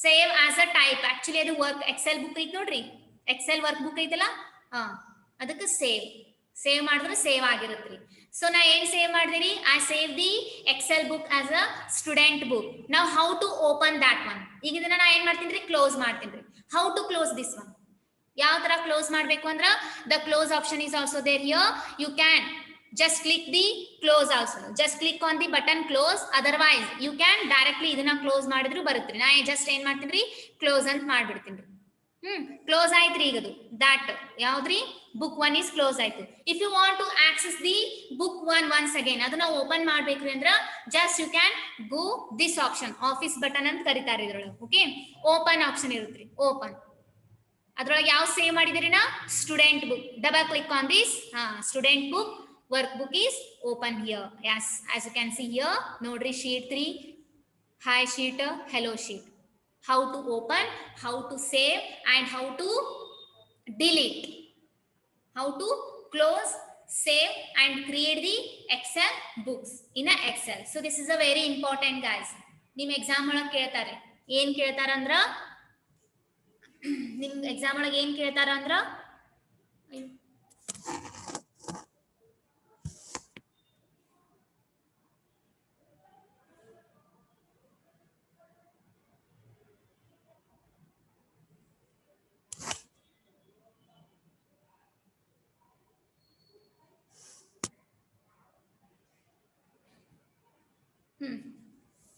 save as a type. Actually ಅದು work excel book ಐತಿ ನೋಡ್ರಿ, excel work book ಐತಲ್ಲ, ಅದಕ್ಕೆ save ಮಾಡಿದ್ರೆ save ಆಗಿರುತ್ತ್ರಿ. So ನಾ ಏನು ಸೇವ್ ಮಾಡಿದಿರಿ, I save the excel book as a student book. Now how to open that one, ಈಗ ಇದನ್ನ ನಾ ಏನು ಮಾಡ್ತೀನಿ, ಕ್ಲೋಸ್ ಮಾಡ್ತೀನಿ. How to close this one, ಯಾವ ತರ ಕ್ಲೋಸ್ ಮಾಡಬೇಕು ಅಂದ್ರ, the close option is also there here. You can just click the close also, just click on the button close, otherwise you can directly ಇದನ್ನ close ಮಾಡಿದ್ರು ಬರುತ್ತ್ರಿ. ನಾ just ಏನ್ ಮಾಡ್ತೀನಿ, close ಅಂತ ಮಾಡ್ಬಿಡ್ತೀನಿ. ಕ್ಲೋಸ್ ಆಯ್ತ್ರಿ. ಈಗ ಅದು ದಟ್ ಯಾವ್ದ್ರಿ, ಬುಕ್ 1 is ಕ್ಲೋಸ್ ಆಯ್ತು. If you want to access the book 1 once again, ಅದನ್ನ ಓಪನ್ ಮಾಡ್ಬೇಕ್ರಿ ಅಂದ್ರ just you can go this option, office button ಅಂತ ಕರೀತಾರೆ ಇದ್ರೊಳಗೆ. ಓಕೆ, ಓಪನ್ ಆಪ್ಷನ್ ಇರುತ್ತ್ರಿ, ಓಪನ್. ಅದ್ರೊಳಗೆ ಯಾವ ಸೇವ್ ಮಾಡಿದಿರಿ ನಾ, student book. Double click on this, student book workbook is open here. Yes, as you can see here, nodri sheet 3, hi sheet, hello sheet. How to open, how to save, and how to delete, how to close, save, and create the Excel books in a Excel. So this is a very important, guys. nim exam ಒಳಗೆ ಕೇಳ್ತಾರೆ, ಏನ್ ಕೇಳ್ತಾರ ಅಂದ್ರ, ನಿಮ್ exam ಒಳಗೆ ಏನ್ ಕೇಳ್ತಾರ ಅಂದ್ರ,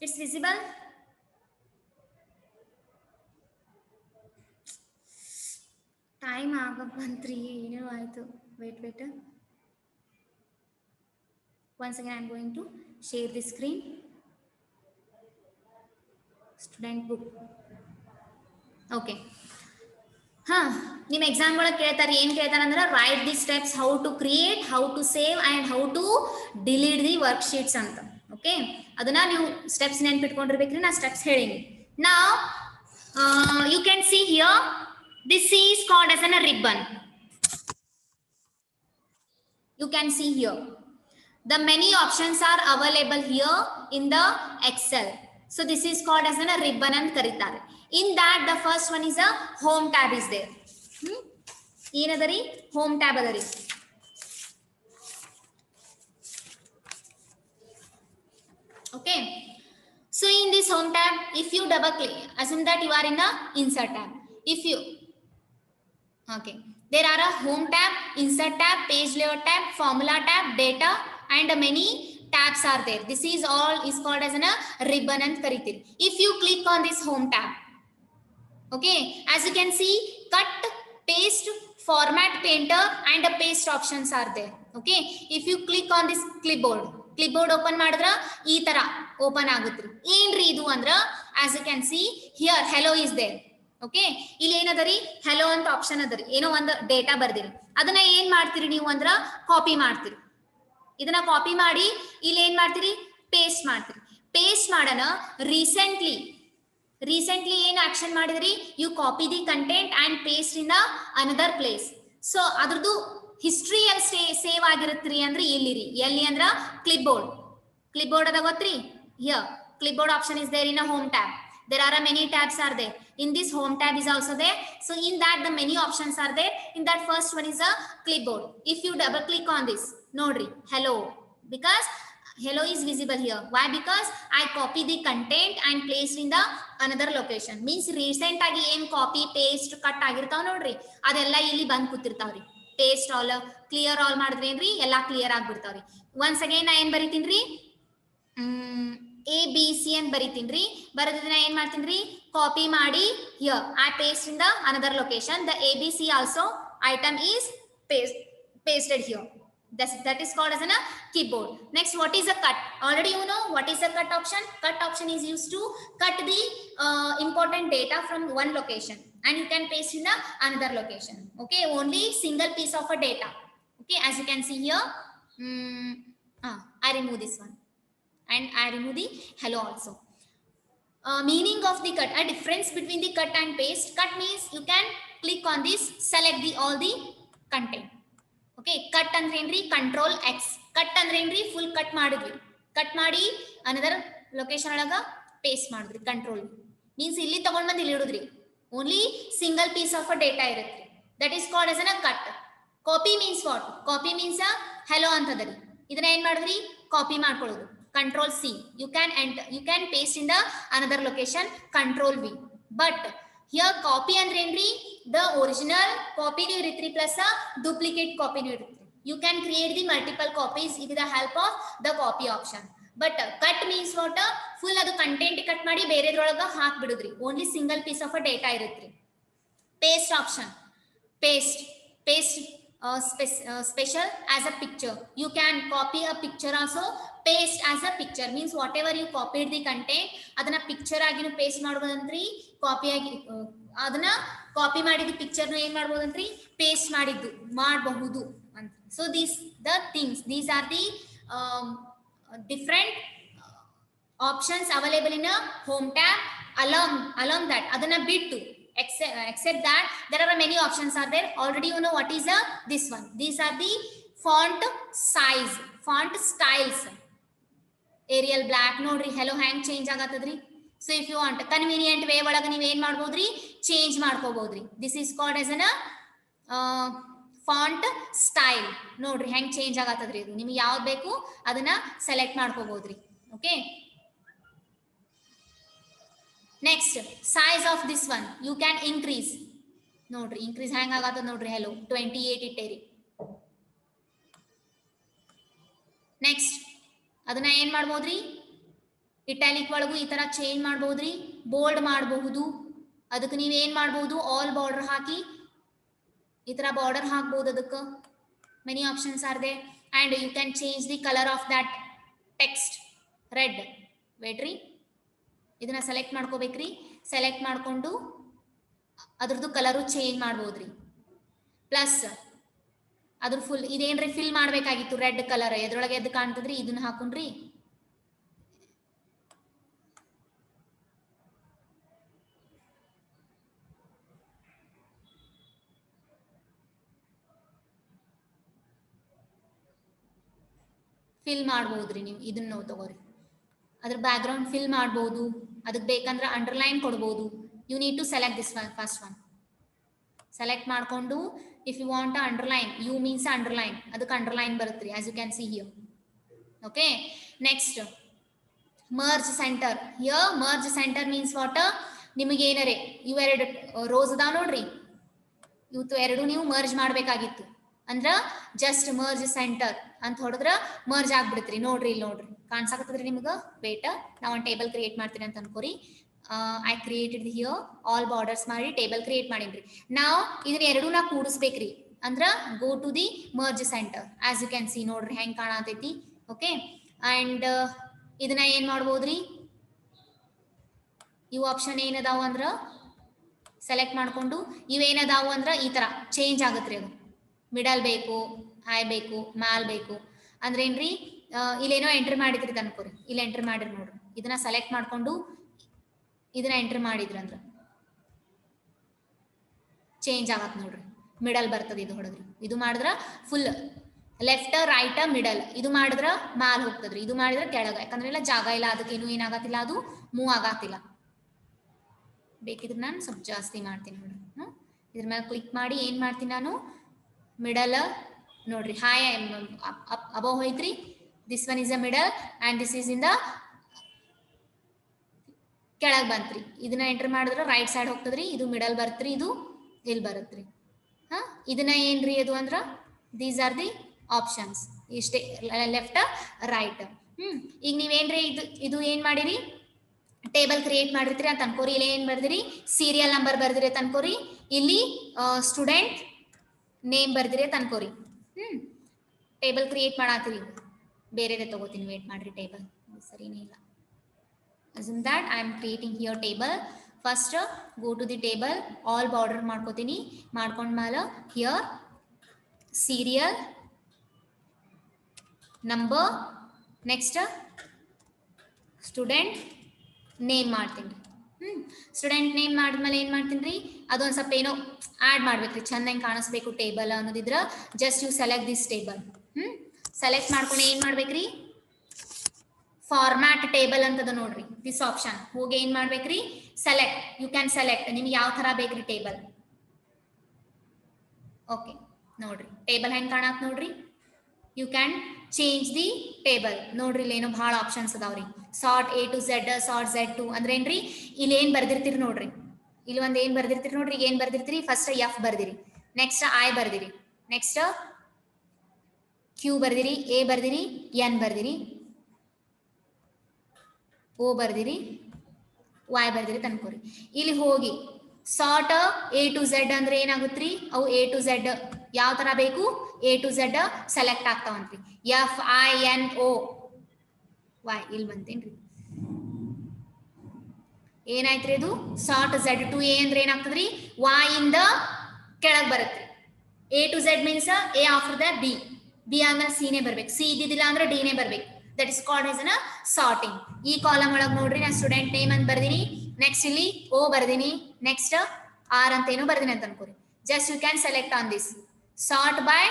it's visible. ಟೈಮ್ ಆಗಬಂತ್ರಿ, ಏನೋ ಆಯ್ತು. wait once again I'm going to share the screen. Student book. Okay, ನಿಮ್ಮ ಎಕ್ಸಾಮ್ ಒಳಗೆ ಕೇಳ್ತಾರೆ, ಏನ್ ಕೇಳ್ತಾರೆ ಅಂದ್ರೆ, write the steps how to create, how to save, and how to delete the worksheets ಅಂತ. Okay, ಅದನ್ನ ನೀವು ಸ್ಟೆಪ್ಸ್ ನೆನ್ಪಿಟ್ಕೊಂಡಿರ್ಬೇಕ್ರಿ, ನಾ ಸ್ಟೆಪ್ಸ್ ಹೇಳೀನಿ. Now you can see here, this is called as a ribbon. You can see here the many options are available here in the Excel. So this is called as a ribbon and karitare. In that the first one is a home tab is there. ಏನದರಿ, home tab ಅದರಿ. Okay, so in this home tab, if you double click, assume that you are in the insert tab. If you, okay, there are a home tab, insert tab, page layout tab, formula tab, data, and many tabs are there. This is all is called as a ribbon and karitir. If you click on this home tab, okay, as you can see, cut, paste, format, painter, and paste options are there. Okay, if you click on this clipboard open ಮಾಡಿದ್ರ ಈ ತರ open ಆಗುತ್ತ್ರಿ. ಏನ್ರಿ ಇದು ಅಂದ್ರ, as you can see here, hello is there. Okay, ಇಲ್ಲಿ ಏನದರಿ, hello ಅಂತ option ಅದರಿ, ಏನೋ ಒಂದು ಡೇಟಾ ಬರ್ದಿರಿ, ಅದನ್ನ ಏನ್ ಮಾಡ್ತೀರಿ ನೀವು ಅಂದ್ರ ಕಾಪಿ ಮಾಡ್ತೀರಿ. ಇದನ್ನ ಕಾಪಿ ಮಾಡಿ ಇಲ್ಲಿ ಏನ್ ಮಾಡ್ತೀರಿ, ಪೇಸ್ಟ್ ಮಾಡ್ತೀರಿ. ಪೇಸ್ಟ್ ಮಾಡೋಣ, ರೀಸೆಂಟ್ಲಿ ಏನ್ ಆಕ್ಷನ್ ಮಾಡಿದ್ರಿ, you copy the content and paste in another place. So ಅದ್ರದ್ದು ಹಿಸ್ಟ್ರಿ ಅಲ್ಲಿ ಸೇವ್ ಆಗಿರುತ್ತ್ರಿ ಅಂದ್ರೆ ಇಲ್ಲಿರಿ, ಎಲ್ಲಿ ಅಂದ್ರ ಕ್ಲಿಪ್ಬೋರ್ಡ್ ಅದ ಗೊತ್ತ್ರಿ, here clipboard option is there in a home tab. There are many tabs are there. In this home tab is also there. So in that the many options are there. In that first one is a clipboard. If you double click on this, nodri hello, because hello is visible here. Why? Because I copy the content and placed in the another location. Means recent agi em copy paste cut agirtav nodri adella illi band kutirtavri. Paste all clear all ಮಾಡಿದ್ರೆ ಏನ್ರಿ ಎಲ್ಲಾ clear ಆಗ್ಬಿಡ್ತಾವ್ರಿ. Once again ನಾ ಏನ್ ಬರಿತೀನ್ರಿ, ABC ಅಂತ ಬರಿತೀನ್ರಿ. ಬರೆದಿದ್ರೆ ನಾ ಏನ್ ಮಾಡ್ತೀನ್ರಿ, copy ಮಾಡಿ here I paste in the another location. The ABC also item is pasted here. That is called as a keyboard. Next, what is a cut? Already you know what is a cut option. Cut option is used to cut the important data from one location and you can paste in the another location. Okay, only single piece of a data. Okay, as you can see here, I remove this one and I remove the hello also. Meaning of the cut, a difference between the cut and paste. Cut means you can click on this, select the all the content. Okay, cut ಅಂದ್ರೆ ಏನ್ರಿ, control X. Cut ಅಂದ್ರೆ ಏನ್ರಿ, full cut ಮಾಡಿದ್ವಿ, cut ಮಾಡಿ another location ಒಳಗ paste ಮಾಡಿದ್ರಿ. Control means ಇಲ್ಲಿ ತಗೊಂಡ್ ಬಂದು ಇಲ್ಲಿ ಇಡುದ್ರಿ, only single piece of a data ಇರುತ್ತೆ. That is called as a cut. Copy means what? Copy means hello ಅಂತದರಿ. ಇದನ್ನ ಏನ್ ಮಾಡಿದ್ರಿ, ಕಾಪಿ ಮಾಡ್ಕೊಳ್ಳೋದು. Control C, you can paste in the another location. Control V. But here copy ಅಂದ್ರೆ ಏನ್ರಿ, the original copy ನೀವು ಇರುತ್ರಿ plus duplicate copy ನೀವು ಇರುತ್ರಿ. You can create the multiple copies with the help of the copy option. But cut means what? Full ಅದು content cut ಮಾಡಿ ಬೇರೆದ್ರೊಳಗ ಹಾಕಿ ಬಿಡುದ್ರಿ, only single piece of a data ಇರುತ್ರಿ. Paste option. Paste special as a picture. You can copy a picture also. Paste as a picture means whatever you copied the content ಅದನ್ನ picture ಆಗಿನೂ paste ಮಾಡ್ಬೋದಂತ್ರಿ. Copy ಆಗಿ ಅದನ್ನ copy ಮಾಡಿದ picture ಏನ್ ಮಾಡ್ಬೋದಂತ್ರಿ, paste ಮಾಡಿದ್ದು ಮಾಡಬಹುದು ಅಂತ. So these are the different options available in a home tab. Along that ಅದನ್ನ ಬಿಟ್ಟು except that there are many options are there. Already you know what is this one. These are the font size, font styles. Arial black ನೋಡ್ರಿ hello hang change ಆಗತ್ತದ್ರಿ. So if you want convenient way ಒಳಗ ನೀವು ಏನ್ ಮಾಡಬಹುದ್ರಿ, change ಮಾಡ್ಕೋಬಹುದ್ರಿ. This is called as a font style. ನೋಡ್ರಿ ಹೆಂಗ್ change ಆಗತ್ತದ್ರಿ. ಇದು ನಿಮಗೆ ಯಾವ್ದು ಬೇಕು ಅದನ್ನ ಸೆಲೆಕ್ಟ್ ಮಾಡ್ಕೋಬಹುದ್ರಿ. Okay, next size of this one you can increase. ನೋಡ್ರಿ increase hang ಆಗತ್ತದ ನೋಡ್ರಿ, hello 28 ಇಟ್ಟೇರಿ. next ಅದನ್ನ ಏನ್ ಮಾಡ್ಬೋದ್ರಿ, ಇಟಾಲಿಕ್ ಒಳಗೂ ಈ ತರ ಚೇಂಜ್ ಮಾಡ್ಬೋದ್ರಿ, ಬೋಲ್ಡ್ ಮಾಡಬಹುದು. ಅದಕ್ಕೆ ನೀವ್ ಏನ್ ಮಾಡ್ಬೋದು, ಆಲ್ ಬಾರ್ಡರ್ ಹಾಕಿ ಈ ತರ ಬಾರ್ಡರ್ ಹಾಕ್ಬಹುದು. ಅದಕ್ಕೆ many options are they. And you can change the colour of that text. Red ವೇಟ್ರಿ, ಇದನ್ನ ಸೆಲೆಕ್ಟ್ ಮಾಡ್ಕೋಬೇಕ್ರಿ. ಸೆಲೆಕ್ಟ್ ಮಾಡ್ಕೊಂಡು ಅದ್ರದ್ದು ಕಲರು ಚೇಂಜ್ ಮಾಡ್ಬೋದ್ರಿ. ಪ್ಲಸ್ ಅದ್ರ ಫುಲ್ ಇದೇನ್ರಿ ಫಿಲ್ ಮಾಡ್ಬೇಕಾಗಿತ್ತು, ರೆಡ್ ಕಲರ್ ಎದ್ರೊಳಗೆ ಎದ್ದು ಕಾಣ್ತದ್ರಿ, ಇದನ್ನ ಹಾಕೊಂಡ್ರಿ. ಫಿಲ್ ಮಾಡ್ಬೋದ್ರಿ ನೀವು, ಇದನ್ನ ತಗೋರಿ. ಅದ್ರ ಬ್ಯಾಕ್ ಗ್ರೌಂಡ್ ಫಿಲ್ ಮಾಡ್ಬೋದು. ಅದಕ್ಕೆ ಬೇಕಂದ್ರೆ ಅಂಡರ್ಲೈನ್ ಕೊಡ್ಬೋದು. You need to select this one, first one select ಮಾಡ್ಕೊಂಡು if you want underline, you means underline, ಅದಕ್ಕೆ ಅಂಡರ್ಲೈನ್ ಬರುತ್ತ್ರಿ as you can see here. Okay, next merge centre. Here merge centre means what, ನಿಮಗೆ ಏನರೇ ಇವು ಎರಡು rose ಅದಾವ ನೋಡ್ರಿ, ಇವತ್ತು ಎರಡು ನೀವು ಮರ್ಜ್ ಮಾಡ್ಬೇಕಾಗಿತ್ತು ಅಂದ್ರ ಜಸ್ಟ್ ಮರ್ಜ್ ಸೆಂಟರ್ ಅಂತ ಹೊಡೆದ್ರ ಮರ್ಜ್ ಆಗ್ಬಿಡ್ತ್ರಿ. ನೋಡ್ರಿ ಇಲ್ಲಿ ನೋಡ್ರಿ ಕಾಣ್ಸಾಕತ್ತದ್ರಿ ನಿಮ್ಗ. ವೇಟ್ ನಾ ಒಂದು ಟೇಬಲ್ ಕ್ರಿಯೇಟ್ ಮಾಡ್ತೀನಿ ಅಂತ ಅನ್ಕೋರಿ. I created here all borders ಮಾಡಿ ಟೇಬಲ್ ಕ್ರಿಯೇಟ್ ಮಾಡೀನ್ರಿ. ನಾವು ಇದನ್ನ ಎರಡು ನಾ ಕೂಡಿಸ್ಬೇಕ್ರಿ ಅಂದ್ರ go to the merge centre. As you can see ನೋಡ್ರಿ ಹೆಂಗ್ ಕಾಣತೈತಿ. ಓಕೆ, ಅಂಡ್ ಇದನ್ನ ಏನ್ ಮಾಡ್ಬೋದ್ರಿ, ಇವು ಆಪ್ಷನ್ ಏನದಾವು ಅಂದ್ರ ಸೆಲೆಕ್ಟ್ ಮಾಡ್ಕೊಂಡು ಇವೇನದಾವು ಅಂದ್ರ ಈ ತರ ಚೇಂಜ್ ಆಗತ್ರಿ. ಅದು ಮಿಡಲ್ ಬೇಕು, ಹೈ ಬೇಕು, ಮ್ಯಾಲ್ ಬೇಕು ಅಂದ್ರೆ ಏನ್ರಿ, ಇಲ್ಲೇನೋ ಎಂಟ್ರಿ ಮಾಡಿದ್ರಿ ಅನ್ಕೋರಿ. ಇಲ್ಲಿ ಎಂಟ್ರಿ ಮಾಡಿರಿ ನೋಡ್ರಿ. ಇದನ್ನ ಸೆಲೆಕ್ಟ್ ಮಾಡ್ಕೊಂಡು ಇದನ್ನ ಎಂಟ್ರಿ ಮಾಡಿದ್ರಿ ಅಂದ್ರ ಚೇಂಜ್ ಆಗತ್ ನೋಡ್ರಿ. ಮಿಡಲ್ ಬರ್ತದೆ ಇದು ಹೊಡೆದ್ರಿ. ಇದು ಮಾಡಿದ್ರ ಫುಲ್ ಲೆಫ್ಟ್ ರೈಟ್ ಮಿಡಲ್. ಇದು ಮಾಡಿದ್ರ ಮ್ಯಾಲ್ ಹೋಗ್ತದ್ರಿ, ಇದು ಮಾಡಿದ್ರ ಕೆಳಗ. ಯಾಕಂದ್ರೆ ಇಲ್ಲ ಜಾಗ ಇಲ್ಲ, ಅದಕ್ಕೆ ಏನು ಏನಾಗತ್ತಿಲ್ಲ, ಅದು ಮೂವ್ ಆಗತ್ತಿಲ್ಲ. ಬೇಕಿದ್ರೆ ನಾನು ಸ್ವಲ್ಪ ಜಾಸ್ತಿ ಮಾಡ್ತೀನಿ ನೋಡ್ರಿ. ಇದ್ರ ಮೇಲೆ ಕ್ಲಿಕ್ ಮಾಡಿ ಏನು ಮಾಡ್ತೀನಿ ನಾನು, ಮಿಡಲ್ ನೋಡ್ರಿ, ಹಾಯ್ ಅಬೌವ್ ಹೋಯ್ತ್ರಿ. This one is a middle and this is in the ಕೆಳಗೆ ಬಂತ್ರಿ. ಇದನ್ನ ಎಂಟರ್ ಮಾಡಿದ್ರೆ ರೈಟ್ ಸೈಡ್ ಹೋಗ್ತದ್ರಿ, ಇದು ಮಿಡಲ್ ಬರ್ತ್ರಿ, ಇದು ಇಲ್ಲಿ ಬರುತ್ತ್ರಿ. ಇದನ್ನ ಏನ್ರಿ ಅದು ಅಂದ್ರೆ ದೀಸ್ ಆರ್ ದಿ ಆಪ್ಷನ್ಸ್. ಇಷ್ಟೇ, ಲೆಫ್ಟ್ ರೈಟ್. ಈಗ ನೀವೇನ್ರಿ ಇದು ಏನ್ ಮಾಡಿರಿ, ಟೇಬಲ್ ಕ್ರಿಯೇಟ್ ಮಾಡಿರ್ತೀರಿ ಅಂತ ಅನ್ಕೋರಿ. ಇಲ್ಲಿ ಏನ್ ಬರ್ದಿರಿ, ಸೀರಿಯಲ್ ನಂಬರ್ ಬರ್ದಿರಿ ಅಂತ ಅನ್ಕೋರಿ. ಇಲ್ಲಿ ಸ್ಟೂಡೆಂಟ್ ನೇಮ್ ಬರ್ದಿರಿ ಅಂತ ಅನ್ಕೋರಿ. Table create ಮಾಡಾತೀರಿ. ಬೇರೆದೇ ತಗೋತೀನಿ, ವೇಟ್ ಮಾಡ್ರಿ. ಟೇಬಲ್ ಸರಿನೇ ಇಲ್ಲ. assume that I am creating here table. First go to the table, all border ಮಾಡ್ಕೋತೀನಿ. ಮಾಡ್ಕೊಂಡ್ಮೇಲೆ here serial number, next student name ಮಾಡ್ತೀನಿ. ಸ್ಟೂಡೆಂಟ್ ನೇಮ್ ಮಾಡಿದ್ಮೇಲೆ ಏನು ಮಾಡ್ತೀನಿ ರೀ, ಅದೊಂದು ಸ್ವಲ್ಪ ಏನೋ ಆ್ಯಡ್ ಮಾಡ್ಬೇಕ್ರಿ, ಚೆಂದಂಗೆ ಕಾಣಿಸ್ಬೇಕು ಟೇಬಲ್ ಅನ್ನೋದಿದ್ರೆ just you select this table. Select ಮಾಡ್ಕೊಂಡು ಏನು ಮಾಡ್ಬೇಕ್ರಿ, ಫಾರ್ಮ್ಯಾಟ್ ಟೇಬಲ್ ಅಂತದ ನೋಡ್ರಿ, ದಿಸ್ ಆಪ್ಷನ್ ಹೋಗಿ ಏನು ಮಾಡ್ಬೇಕ್ರಿ, ಸೆಲೆಕ್ಟ್. ಯು ಕ್ಯಾನ್ ಸೆಲೆಕ್ಟ್ ನಿಮ್ಗೆ ಯಾವ ಥರ ಬೇಕ್ರಿ ಟೇಬಲ್. ಓಕೆ ನೋಡ್ರಿ, ಟೇಬಲ್ ಹೆಂಗೆ ಕಾಣತ್ ನೋಡ್ರಿ. You can change the table. ನೋಡ್ರಿ ಇಲ್ಲಿ ಏನೋ ಭಾಳ ಆಪ್ಷನ್ಸ್ ಅದಾವ್ರಿ. Sort A to Z, sort Z2 ಅಂದ್ರೆ ಏನ್ರಿ, ಇಲ್ಲಿ ಏನು ಬರ್ದಿರ್ತೀರಿ ನೋಡ್ರಿ, ಇಲ್ಲಿ ಒಂದು ಏನು ಬರ್ದಿರ್ತೀರಿ ನೋಡ್ರಿ. ಈಗ ಏನು ಬರ್ದಿರ್ತೀರಿ, ಫಸ್ಟ್ F ಬರ್ದಿರಿ, ನೆಕ್ಸ್ಟ್ I ಬರ್ದಿರಿ, ನೆಕ್ಸ್ಟ್ Q ಬರ್ದಿರಿ, A ಬರ್ದಿರಿ, N ಬರ್ದಿರಿ, O ಬರ್ದಿರಿ, Y ಬರ್ದಿರಿ ತನ್ಕೋರಿ. ಇಲ್ಲಿ ಹೋಗಿ ಸಾರ್ಟ್ A to Z ಅಂದ್ರೆ ಏನಾಗುತ್ತ್ರಿ, ಅವು A to Z ಯಾವ ತರ ಬೇಕು A to Z ಸೆಲೆಕ್ಟ್ ಆಗ್ತಾವಂತ್ರಿ. FINO Y ಇಲ್ಲಿ ಬಂತೇನ್ರಿ, ಏನಾಯ್ತ್ರಿ ಅದು, ಸಾರ್ಟ್ Z2A ಅಂದ್ರೆ ಏನಾಗ್ತದ್ರಿ, Y ಇಂದ ಕೆಳಗೆ ಬರುತ್ತೆ. A to Z means A after the B ಆದ್ಮೇಲೆ C ನೇ ಬರ್ಬೇಕು, C ಇದ್ದಿದ್ದಿಲ್ಲ ಅಂದ್ರೆ D ನೇ ಬರ್ಬೇಕು. That is called as an sorting. ಈ ಕಾಲಮ್ ಒಳಗೆ ನೋಡ್ರಿ, ನಾನು ಸ್ಟೂಡೆಂಟ್ ನೇಮ್ ಅಂತ ಬರ್ದೀನಿ, ನೆಕ್ಸ್ಟ್ ಇಲ್ಲಿ O ಬರ್ದೀನಿ, ನೆಕ್ಸ್ಟ್ R ಅಂತ ಏನೋ ಬರ್ದೀನಿ ಅಂತ ಅನ್ಕೋರಿ. Just you can select on this. Sort by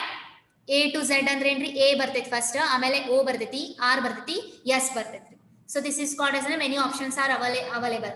A to Z ಅಂದ್ರೆ ಏನ್ರಿ, A ಬರ್ತೈತಿ ಫಸ್ಟ್, ಆಮೇಲೆ O ಬರ್ತೈತಿ, R ಬರ್ತೈತಿ, S ಬರ್ತೈತಿ. So this is called as many options are available.